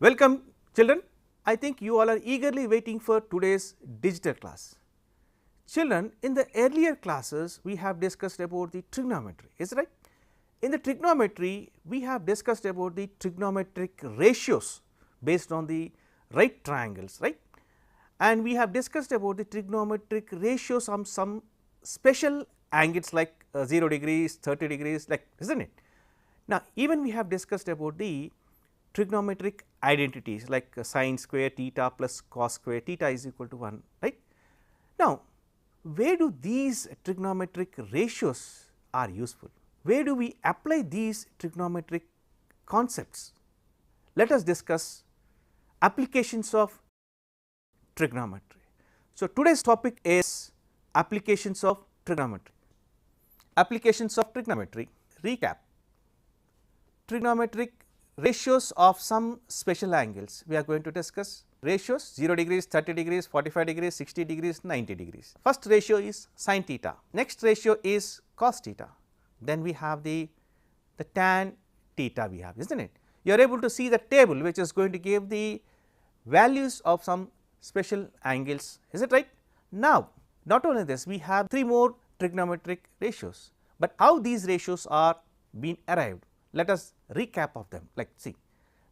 Welcome children, I think you all are eagerly waiting for today's digital class. Children, in the earlier classes we have discussed about the trigonometry, is it right? In the trigonometry we have discussed about the trigonometric ratios based on the right triangles, right, and we have discussed about the trigonometric ratios on some special angles like 0 degrees, 30 degrees, like, is not it? Now, even we have discussed about the trigonometric identities like sin square theta plus cos square theta is equal to 1, right. Now, where do these trigonometric ratios are useful? Where do we apply these trigonometric concepts? Let us discuss applications of trigonometry. So, today's topic is applications of trigonometry. Applications of trigonometry, recap, trigonometric ratios of some special angles. We are going to discuss ratios 0 degrees, 30 degrees, 45 degrees, 60 degrees, 90 degrees. First ratio is sin theta, next ratio is cos theta, then we have the tan theta we have, is not it. You are able to see the table which is going to give the values of some special angles, is it right. Now, not only this, we have 3 more trigonometric ratios, but how these ratios are being arrived, let us recap of them. Like, see,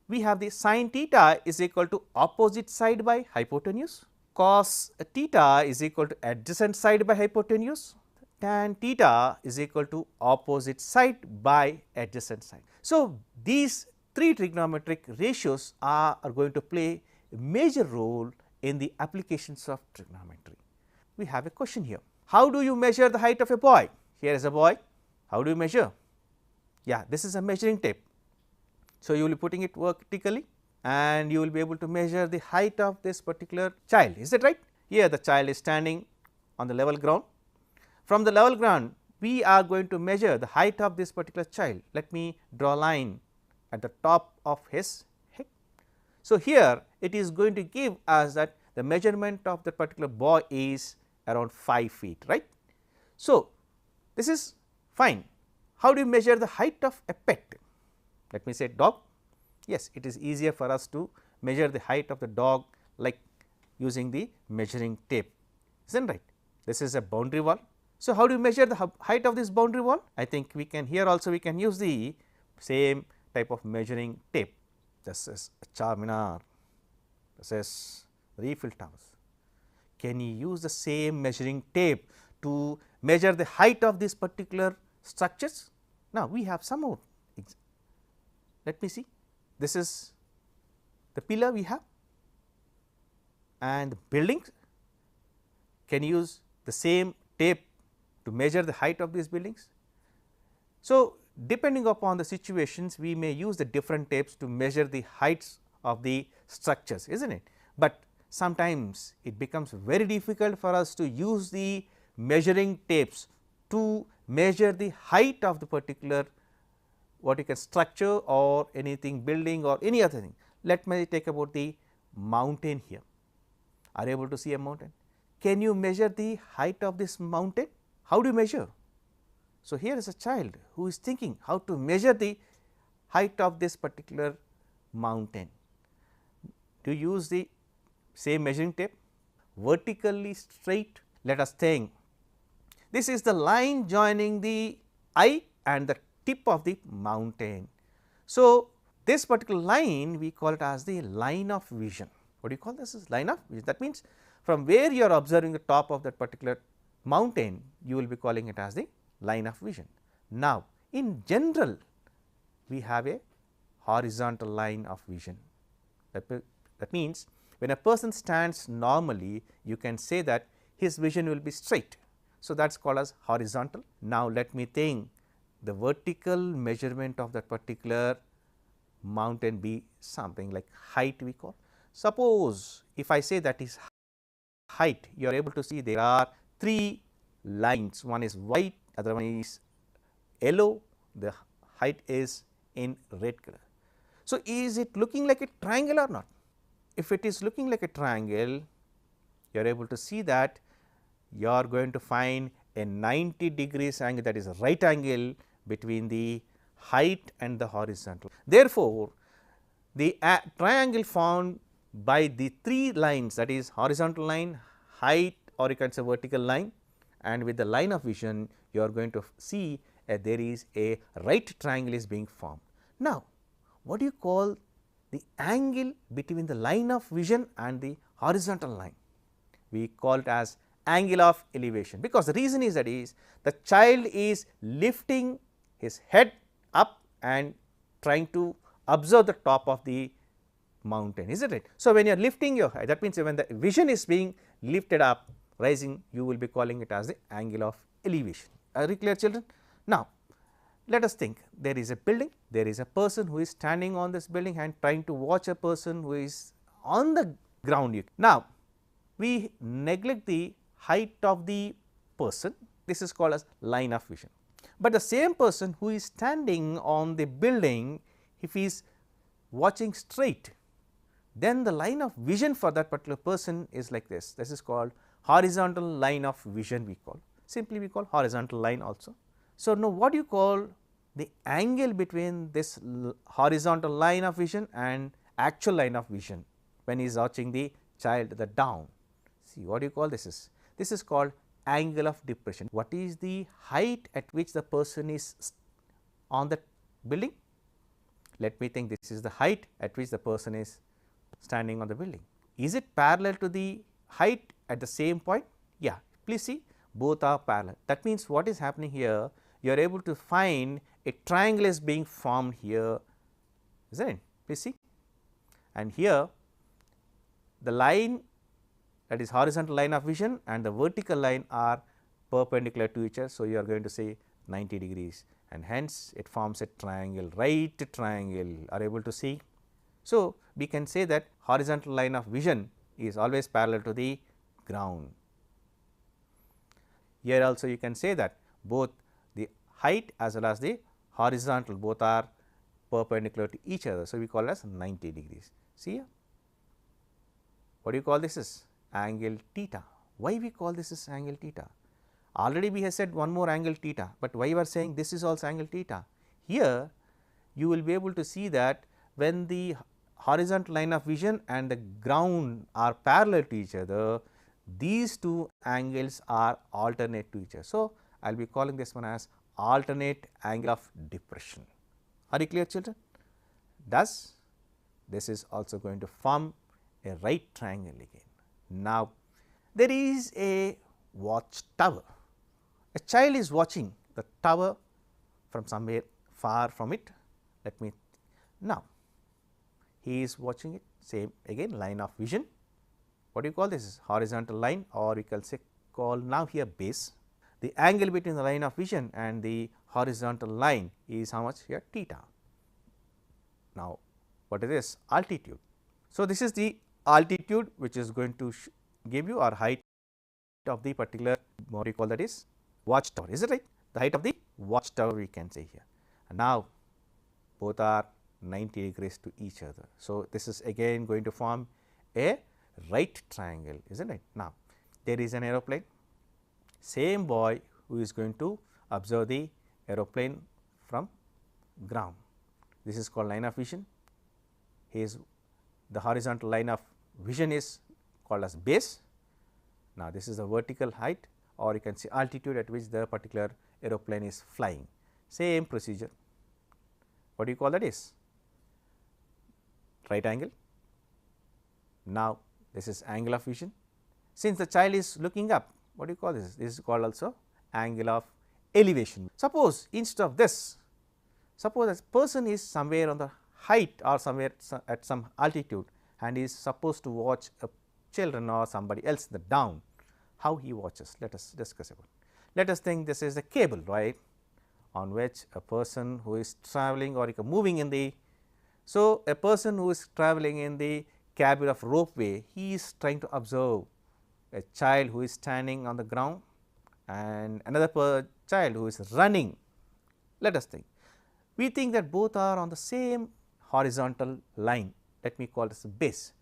we have the sin theta is equal to opposite side by hypotenuse, cos theta is equal to adjacent side by hypotenuse, tan theta is equal to opposite side by adjacent side. So, these 3 trigonometric ratios are going to play a major role in the applications of trigonometry. We have a question here. How do you measure the height of a boy? Here is a boy. How do you measure? Yeah, this is a measuring tape. So, you will be putting it vertically and you will be able to measure the height of this particular child, is that right? Here the child is standing on the level ground. From the level ground we are going to measure the height of this particular child. Let me draw a line at the top of his head. So, here it is going to give us that the measurement of the particular boy is around 5 feet, right. So, this is fine. How do you measure the height of a pet? Let me say dog. Yes, it is easier for us to measure the height of the dog like using the measuring tape, is not right. This is a boundary wall. So, how do you measure the height of this boundary wall? I think we can here also we can use the same type of measuring tape. This is Charminar, this is the Eiffel Towers. Can you use the same measuring tape to measure the height of these particular structures? Now, we have some more. Let me see, this is the pillar we have and the buildings. Can you use the same tape to measure the height of these buildings? So, depending upon the situations we may use the different tapes to measure the heights of the structures, is not it. But sometimes it becomes very difficult for us to use the measuring tapes to measure the height of the particular what you can structure or anything building or any other thing. Let me take about the mountain here. Are you able to see a mountain? Can you measure the height of this mountain? How do you measure? So, here is a child who is thinking how to measure the height of this particular mountain. Do you use the same measuring tape? Vertically straight, let us think. This is the line joining the eye and the tip of the mountain. So, this particular line we call it as the line of vision. What do you call this? Is line of vision. That means, from where you are observing the top of that particular mountain, you will be calling it as the line of vision. Now, in general we have a horizontal line of vision. That means, when a person stands normally, you can say that his vision will be straight. So, that is called as horizontal. Now, let me think the vertical measurement of that particular mountain be something like height we call. Suppose, if I say that is height, you are able to see there are 3 lines, one is white, other one is yellow, the height is in red color. So, is it looking like a triangle or not? If it is looking like a triangle, you are able to see that you are going to find a 90 degrees angle, that is a right angle between the height and the horizontal. Therefore, the triangle formed by the three lines, that is horizontal line, height, or you can say vertical line, and with the line of vision you are going to see there is a right triangle is being formed. Now, what do you call the angle between the line of vision and the horizontal line? We call it as angle of elevation, because the reason is that is the child is lifting his head up and trying to observe the top of the mountain, is it right? So, when you are lifting your head, that means when the vision is being lifted up, rising, you will be calling it as the angle of elevation. Are you clear, children? Now, let us think, there is a building, there is a person who is standing on this building and trying to watch a person who is on the ground. Now, we neglect the height of the person, this is called as line of vision, but the same person who is standing on the building, if he is watching straight, then the line of vision for that particular person is like this. This is called horizontal line of vision, we call, simply we call horizontal line also. So, now what do you call the angle between this horizontal line of vision and actual line of vision when he is watching the child the down? See, what do you call this is? This is called angle of depression. What is the height at which the person is on the building? Let me think, this is the height at which the person is standing on the building. Is it parallel to the height at the same point? Yeah, please see, both are parallel. That means what is happening here, you are able to find a triangle is being formed here, isn't it? Please see, and here the line, that is horizontal line of vision, and the vertical line are perpendicular to each other. So, you are going to say 90 degrees, and hence it forms a triangle, right triangle. Are you able to see? So, we can say that horizontal line of vision is always parallel to the ground. Here also you can say that both the height as well as the horizontal both are perpendicular to each other. So, we call it as 90 degrees. See here, what do you call this is? Angle theta. Why we call this is angle theta? Already we have said one more angle theta, but why we are saying this is also angle theta? Here you will be able to see that when the horizontal line of vision and the ground are parallel to each other, these two angles are alternate to each other. So, I will be calling this one as alternate angle of depression. Are you clear, children? Thus, this is also going to form a right triangle again. Now, there is a watchtower. A child is watching the tower from somewhere far from it. Let me now, he is watching it, same again line of vision. What do you call this is horizontal line, or you can say call now here base. The angle between the line of vision and the horizontal line is how much here? Theta. Now, what is this? Altitude. So, this is the altitude which is going to give you our height of the particular, what do you call that is watchtower, is it right? The height of the watchtower we can say here. And now, both are 90 degrees to each other. So, this is again going to form a right triangle, isn't it? Now, there is an aeroplane, same boy who is going to observe the aeroplane from ground. This is called line of vision. His the horizontal line of vision is called as base. Now, this is the vertical height, or you can see altitude at which the particular aeroplane is flying. Same procedure. What do you call that is? Right angle. Now, this is angle of vision. Since the child is looking up, what do you call this? This is called also angle of elevation. Suppose instead of this, suppose a person is somewhere on the height or somewhere at some altitude and is supposed to watch a children or somebody else the down. How he watches? Let us discuss about. Let us think this is a cable, right, on which a person who is traveling or moving in the. So, a person who is traveling in the cabin of ropeway, he is trying to observe a child who is standing on the ground and another child who is running. Let us think. We think that both are on the same horizontal line. Let me call this base.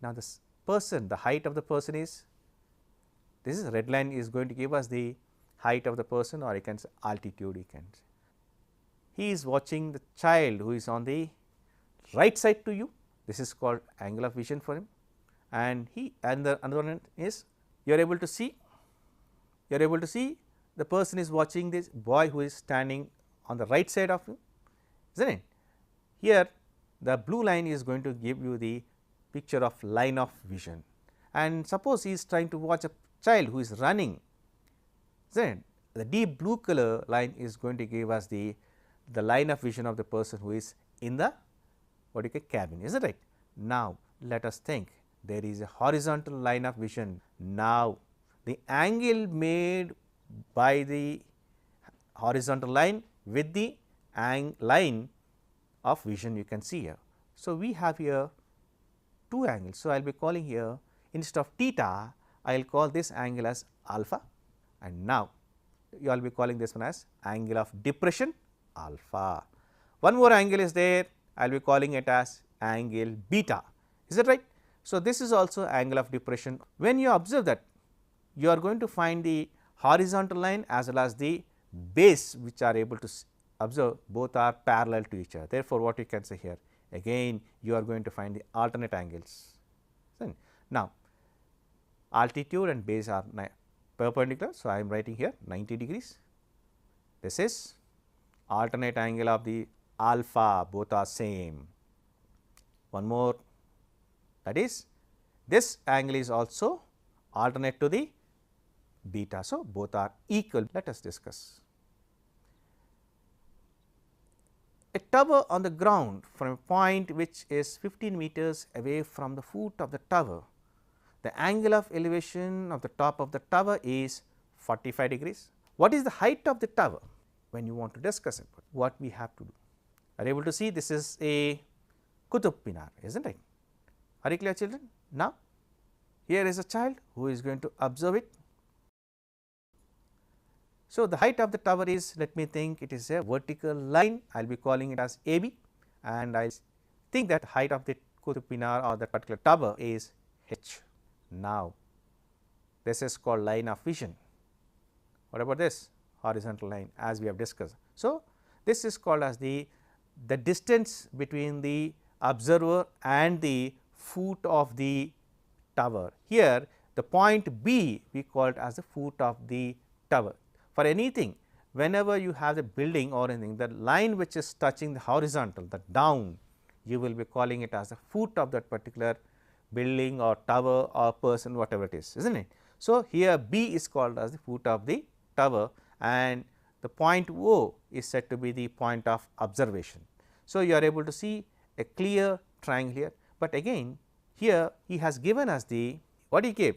Now, this person, the height of the person is, this is red line is going to give us the height of the person, or you can say altitude you can say. He is watching the child who is on the right side to you, this is called angle of vision for him, and the another one is you are able to see the person is watching this boy who is standing on the right side of him, is not it. Here the blue line is going to give you the picture of line of vision, and suppose he is trying to watch a child who is running, is not it. The deep blue color line is going to give us the line of vision of the person who is in the what you call cabin, is that right. Now, let us think, there is a horizontal line of vision. Now, the angle made by the horizontal line with the line of vision you can see here. So, we have here two angles. So, I will be calling here instead of theta, I will call this angle as alpha, and now you will be calling this one as angle of depression alpha. One more angle is there, I will be calling it as angle beta, is that right. So, this is also angle of depression. When you observe that, you are going to find the horizontal line as well as the base which are able to observe, both are parallel to each other. Therefore, what you can say here, again you are going to find the alternate angles. Now, altitude and base are perpendicular. So, I am writing here 90 degrees. This is alternate angle of the alpha, both are same. One more, that is this angle is also alternate to the beta. So, both are equal. Let us discuss. A tower on the ground from a point which is 15 meters away from the foot of the tower, the angle of elevation of the top of the tower is 45 degrees. What is the height of the tower? When you want to discuss it, what we have to do? Are you able to see this is a Qutb Minar, is not it? Are you clear, children? Now, here is a child who is going to observe it. So, the height of the tower is, let me think, it is a vertical line, I will be calling it as AB, and I think that height of the Qutb Minar or that particular tower is H. Now, this is called line of vision. What about this? Horizontal line, as we have discussed. So, this is called as the distance between the observer and the foot of the tower. Here the point B we call it as the foot of the tower. For anything, whenever you have a building or anything, the line which is touching the horizontal, the down, you will be calling it as the foot of that particular building or tower or person, whatever it is, isn't it. So, here B is called as the foot of the tower, and the point O is said to be the point of observation. So, you are able to see a clear triangle here, but again here he has given us the what he gave.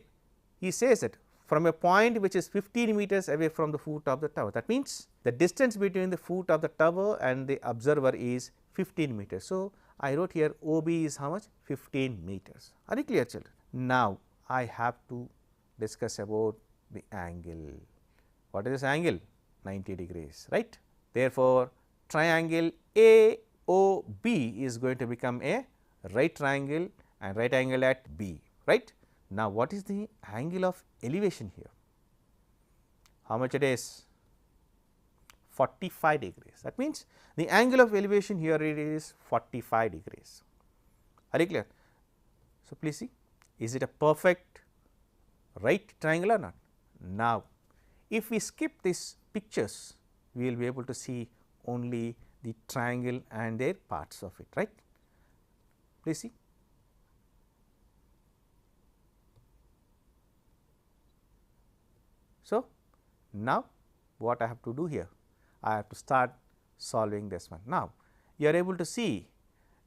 He says that from a point which is 15 meters away from the foot of the tower. That means, the distance between the foot of the tower and the observer is 15 meters. So, I wrote here OB is how much? 15 meters. Are you clear, children? Now, I have to discuss about the angle. What is this angle? 90 degrees, right. Therefore, triangle AOB is going to become a right triangle and right angle at B, right. Now, what is the angle of elevation here? How much it is? 45 degrees. That means, the angle of elevation here it is 45 degrees. Are you clear? So, please see, is it a perfect right triangle or not? Now, if we skip these pictures, we will be able to see only the triangle and their parts of it, right. Please see. So, now what I have to do here? I have to start solving this one. Now, you are able to see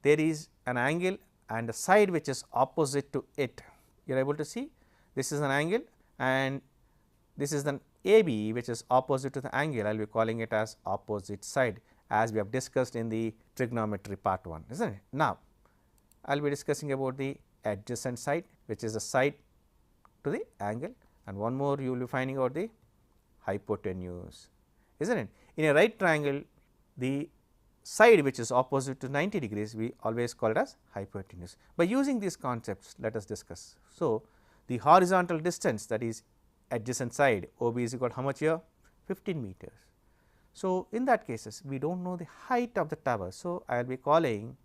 there is an angle and a side which is opposite to it. You are able to see this is an angle and this is an AB which is opposite to the angle. I will be calling it as opposite side, as we have discussed in the trigonometry part 1, isn't it. Now, I will be discussing about the adjacent side, which is the side to the angle, and one more you will be finding out the hypotenuse, isn't it. In a right triangle, the side which is opposite to 90 degrees, we always call it as hypotenuse. By using these concepts, let us discuss. So, the horizontal distance, that is adjacent side OB is equal to how much here? 15 meters. So, in that cases we do not know the height of the tower. So, I will be calling,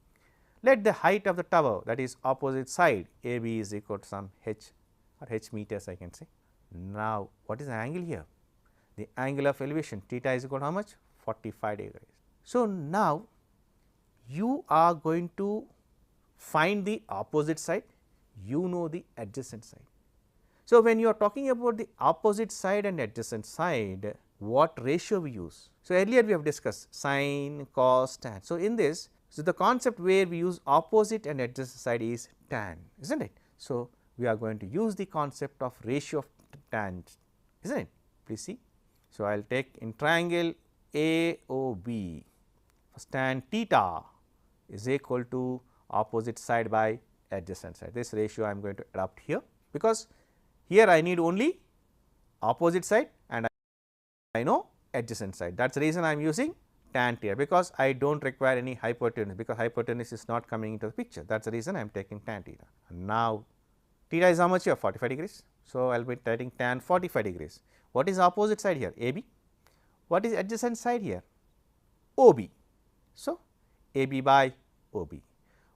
let the height of the tower, that is opposite side AB, is equal to some h or h meters, I can say. Now, what is the angle here? The angle of elevation theta is equal to how much? 45 degrees. So, now you are going to find the opposite side, you know the adjacent side. So, when you are talking about the opposite side and adjacent side, what ratio we use? So, earlier we have discussed sine, cos, tan. So, in this, so the concept where we use opposite and adjacent side is tan, is not it? So, we are going to use the concept of ratio of tan, is not it? Please see. So, I will take in triangle AOB, tan theta is equal to opposite side by adjacent side. This ratio I am going to adopt here, because here I need only opposite side and I know adjacent side. That is the reason I am using tan theta, because I do not require any hypotenuse, because hypotenuse is not coming into the picture. That is the reason I am taking tan theta. Now, theta is how much here? 45 degrees. So, I will be taking tan 45 degrees. What is opposite side here? AB. What is adjacent side here? OB. So, AB by OB.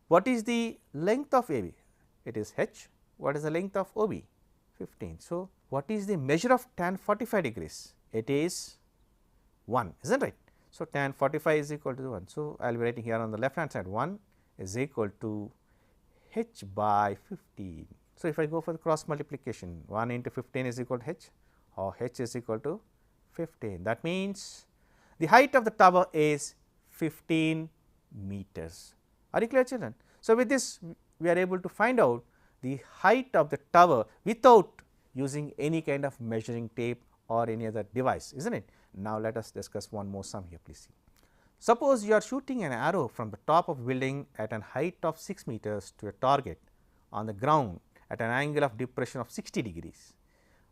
What is the length of AB? It is h. What is the length of OB? 15. So, what is the measure of tan 45 degrees? It is 1, is not right? So, tan 45 is equal to 1. So, I will be writing here on the left hand side 1 is equal to h by 15. So, if I go for the cross multiplication, 1 into 15 is equal to h, or h is equal to 15. That means, the height of the tower is 15 meters. Are you clear, children? So, with this we are able to find out the height of the tower without using any kind of measuring tape or any other device, is not it? Now, let us discuss one more sum here, please see. Suppose you are shooting an arrow from the top of a building at an height of 6 meters to a target on the ground at an angle of depression of 60 degrees.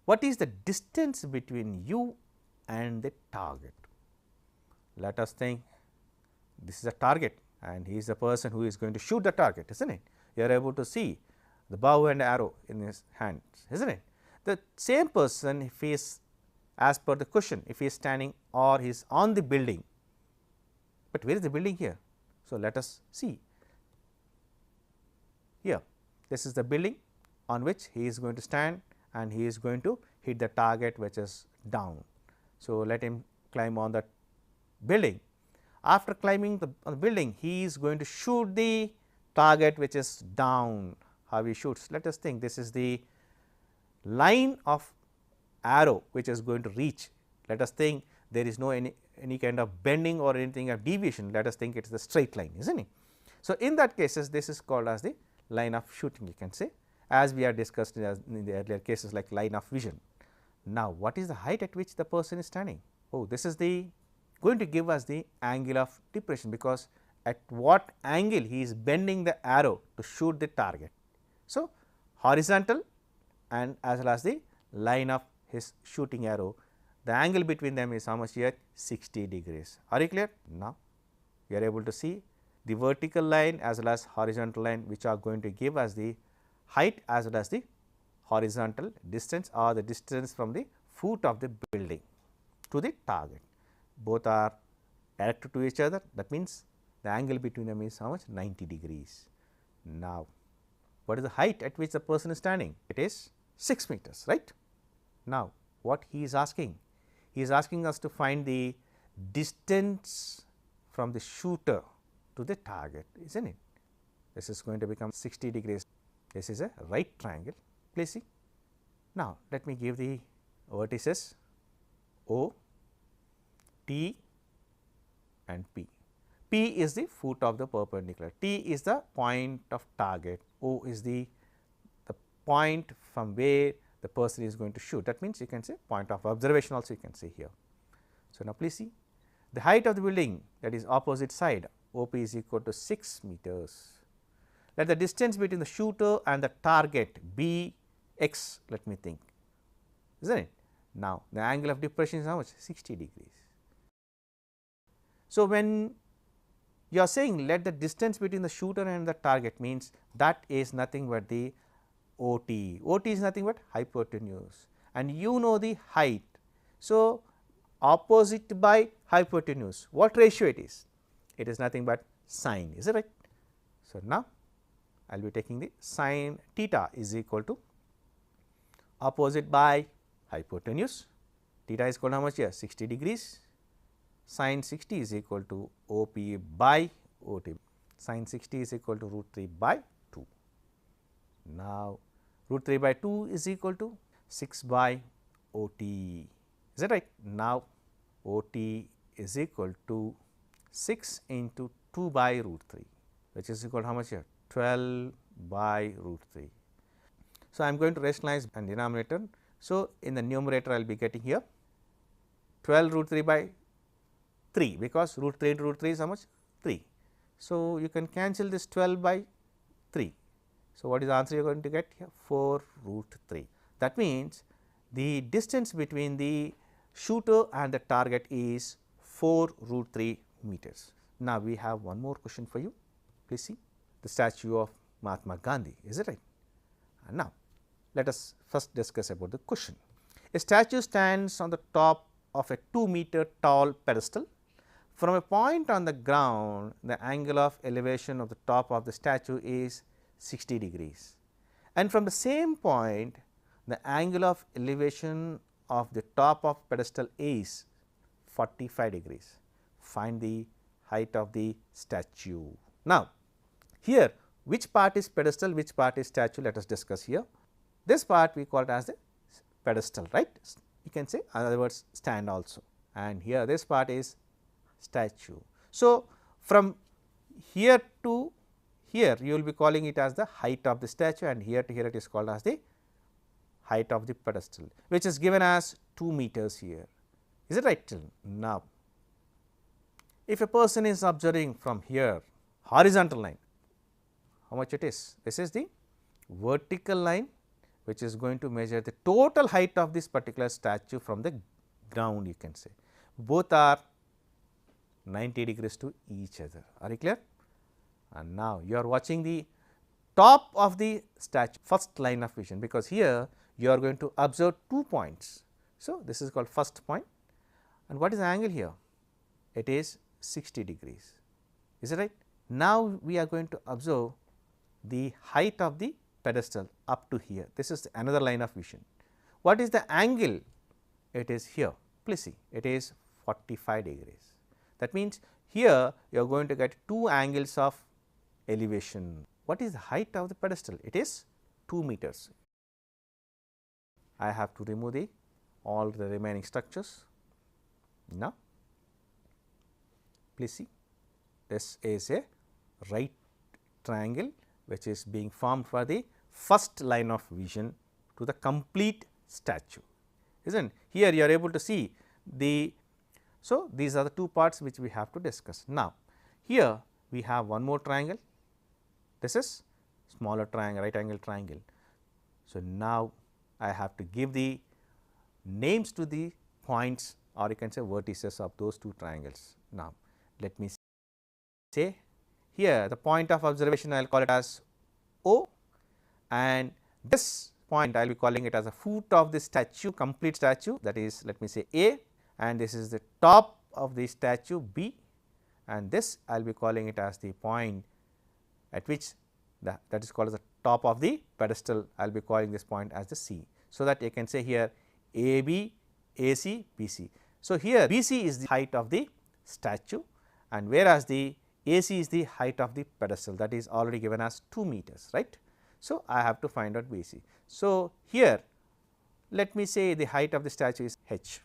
What is the distance between you and the target? Let us think, this is a target and he is the person who is going to shoot the target, is not it? You are able to see the bow and arrow in his hands, is not it? The same person, if he is, as per the question, if he is standing or he is on the building, but where is the building here? So, let us see here, this is the building on which he is going to stand and he is going to hit the target which is down. So, let him climb on that building. After climbing the building, he is going to shoot the target which is down. How he shoots? Let us think, this is the line of arrow which is going to reach. Let us think there is no any kind of bending or anything of deviation. Let us think it is the straight line, isn't it? So, in that cases, this is called as the line of shooting, you can say, as we have discussed in the earlier cases like line of vision. Now, what is the height at which the person is standing? Oh, this is the going to give us the angle of depression, because at what angle he is bending the arrow to shoot the target. So, horizontal and as well as the line of his shooting arrow, the angle between them is how much here? 60 degrees. Are you clear? Now, we are able to see the vertical line as well as horizontal line, which are going to give us the height as well as the horizontal distance or the distance from the foot of the building to the target. Both are directed to each other, that means the angle between them is how much? 90 degrees. Now, what is the height at which the person is standing? It is 6 meters, right? Now, what he is asking? He is asking us to find the distance from the shooter to the target, is not it? This is going to become 60 degrees. This is a right triangle, please see. Now, let me give the vertices O, T and P. P is the foot of the perpendicular, T is the point of target, O is the point from where the person is going to shoot. That means, you can say point of observation also you can say here. So, now please see the height of the building, that is opposite side, OP is equal to 6 meters. Let the distance between the shooter and the target be x, let me think, is not it? Now, the angle of depression is how much? 60 degrees. So, when you are saying let the distance between the shooter and the target, means that is nothing but the OT. OT is nothing but hypotenuse, and you know the height. So, opposite by hypotenuse, what ratio it is? It is nothing but sine, is it right? So, now I will be taking the sin theta is equal to opposite by hypotenuse, theta is equal to how much here 60 degrees, sin 60 is equal to OP by OT, sin 60 is equal to root 3 by 2. Now, root 3 by 2 is equal to 6 by OT, is that right? Now, OT is equal to 6 into 2 by root 3, which is equal to how much here 12 by root 3. So, I am going to rationalize and denominator. So, in the numerator I will be getting here 12 root 3 by 3, because root 3 into root 3 is how much 3. So, you can cancel this 12 by 3. So, what is the answer you are going to get here 4 root 3. That means, the distance between the shooter and the target is 4 root 3 meters. Now, we have one more question for you. Please see the statue of Mahatma Gandhi, is it right? And now, let us first discuss about the question. A statue stands on the top of a 2 meter tall pedestal. From a point on the ground, the angle of elevation of the top of the statue is 60 degrees, and from the same point the angle of elevation of the top of pedestal is 45 degrees. Find the height of the statue. Now, here which part is pedestal, which part is statue, let us discuss here. This part we call it as the pedestal, right? You can say in other words stand also, and here this part is statue. So, from here to here you will be calling it as the height of the statue, and here to here it is called as the height of the pedestal, which is given as 2 meters here. Is it right? Now, if a person is observing from here horizontal line, how much it is? This is the vertical line which is going to measure the total height of this particular statue from the ground, you can say. Both are 90 degrees to each other. Are you clear? And now, you are watching the top of the statue, first line of vision, because here you are going to observe 2 points. So, this is called first point, and what is the angle here? It is 60 degrees, is it right? Now, we are going to observe the height of the pedestal up to here. This is another line of vision. What is the angle? It is here. Please see, it is 45 degrees. That means, here you are going to get 2 angles of elevation. What is the height of the pedestal? It is 2 meters. I have to remove all the remaining structures. Now, please see, this is a right triangle which is being formed for the first line of vision to the complete statue, isn't it? Here you are able to see the. So, these are the 2 parts which we have to discuss. Now, here we have one more triangle, this is smaller triangle, right angle triangle. So, now I have to give the names to the points, or you can say vertices of those 2 triangles. Now, let me say here the point of observation I will call it as O, and this point I will be calling it as a foot of the statue, complete statue, that is let me say A, and this is the top of the statue B, and this I will be calling it as the point at which that is called as the top of the pedestal. I will be calling this point as the C. So, that you can say here AB, AC, BC. So, here BC is the height of the statue, and whereas the AC is the height of the pedestal, that is already given as 2 meters, right. So, I have to find out BC. So, here let me say the height of the statue is h,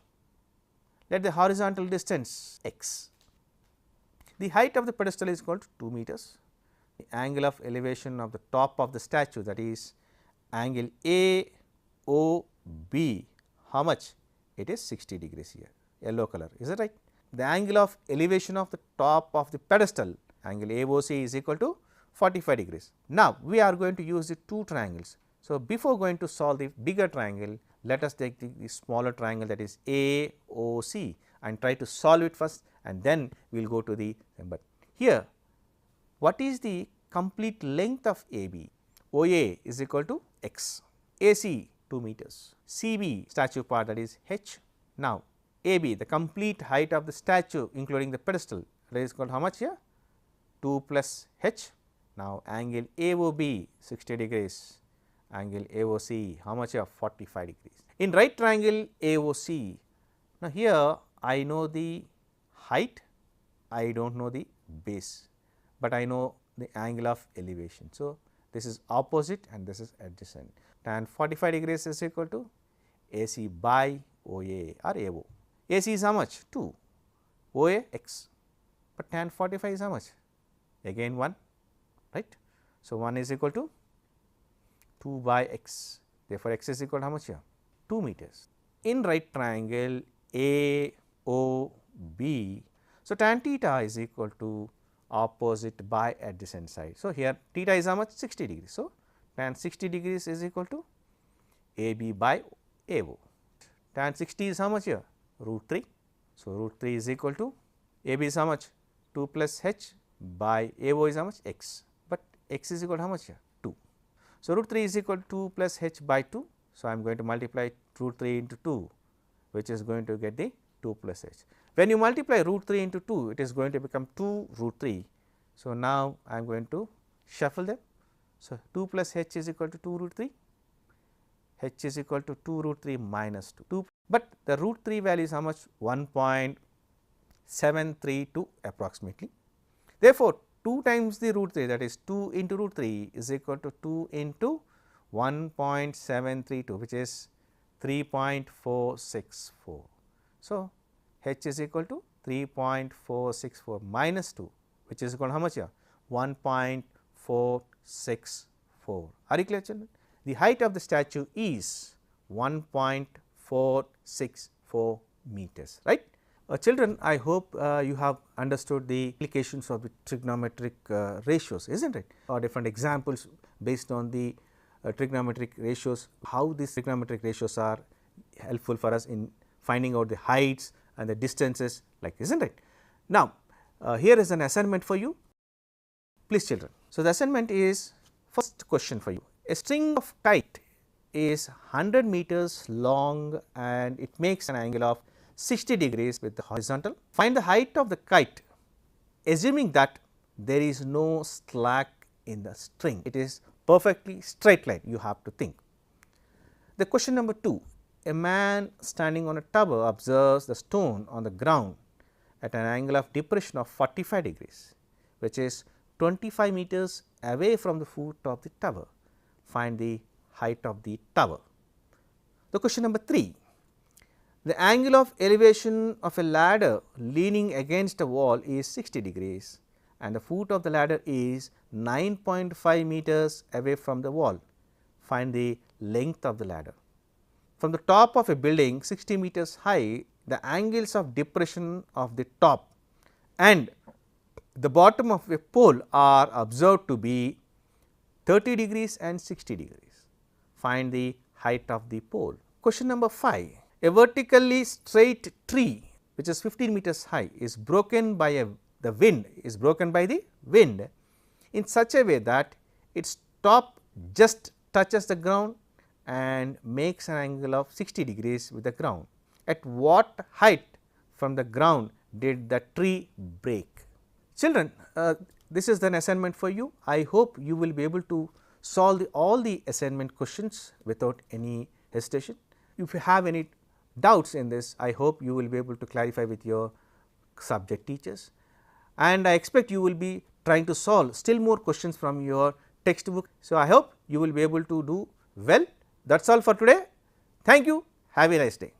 let the horizontal distance x. The height of the pedestal is called 2 meters, the angle of elevation of the top of the statue, that is angle AOB, how much? It is 60 degrees here, yellow color, is that right? The angle of elevation of the top of the pedestal, angle AOC is equal to 45 degrees. Now, we are going to use the 2 triangles. So, before going to solve the bigger triangle, let us take the smaller triangle, that is AOC, and try to solve it first, and then we will go to the. But here what is the complete length of AB? OA is equal to x, AC 2 meters, CB statue part, that is h. Now, AB, the complete height of the statue including the pedestal, that is called how much here? 2 plus h. Now, angle AOB 60 degrees, angle AOC how much of 45 degrees. In right triangle AOC, now here I know the height, I do not know the base, but I know the angle of elevation. So, this is opposite and this is adjacent. Tan 45 degrees is equal to AC by OA or AO. AC is how much? 2, OA x, but tan 45 is how much? Again 1, right. So, 1 is equal to 2 by x, therefore, x is equal to how much here? 2 meters. In right triangle AOB, so tan theta is equal to opposite by adjacent side. So, here theta is how much? 60 degrees. So, tan 60 degrees is equal to AB by AO. Tan 60 is how much here? Root 3. So, root 3 is equal to AB is how much? 2 plus h by AO is how much? X, but x is equal to how much here? 2. So, root 3 is equal to 2 plus h by 2. So, I am going to multiply root 3 into 2, which is going to get the 2 plus h. When you multiply root 3 into 2, it is going to become 2 root 3. So, now I am going to shuffle them. So, 2 plus h is equal to 2 root 3, h is equal to 2 root 3 minus 2, but the root 3 value is how much? 1.732 approximately. Therefore, 2 times the root 3, that is 2 into root 3 is equal to 2 into 1.732, which is 3.464. So, h is equal to 3.464 minus 2, which is equal to how much here? 1.464. Are you clear, children? The height of the statue is 1.464 meters, right. Children, I hope you have understood the implications of the trigonometric ratios, isn't it, or different examples based on the trigonometric ratios, how these trigonometric ratios are helpful for us in finding out the heights and the distances, like, isn't it. Now, here is an assignment for you, please children. So, the assignment is, first question for you: a string of kite is 100 meters long and it makes an angle of 60 degrees with the horizontal. Find the height of the kite assuming that there is no slack in the string, it is perfectly straight line, you have to think. The question number 2, a man standing on a tower observes the stone on the ground at an angle of depression of 45 degrees, which is 25 meters away from the foot of the tower. Find the height of the tower. The question number 3, the angle of elevation of a ladder leaning against a wall is 60 degrees and the foot of the ladder is 9.5 meters away from the wall. Find the length of the ladder. From the top of a building 60 meters high, the angles of depression of the top and the bottom of a pole are observed to be 30 degrees and 60 degrees. Find the height of the pole. Question number 5, a vertically straight tree which is 15 meters high is broken by the wind in such a way that its top just touches the ground and makes an angle of 60 degrees with the ground. At what height from the ground did the tree break? Children, this is an assignment for you. I hope you will be able to solve all the assignment questions without any hesitation. If you have any doubts in this, I hope you will be able to clarify with your subject teachers, and I expect you will be trying to solve still more questions from your textbook. So, I hope you will be able to do well. That is all for today. Thank you. Have a nice day.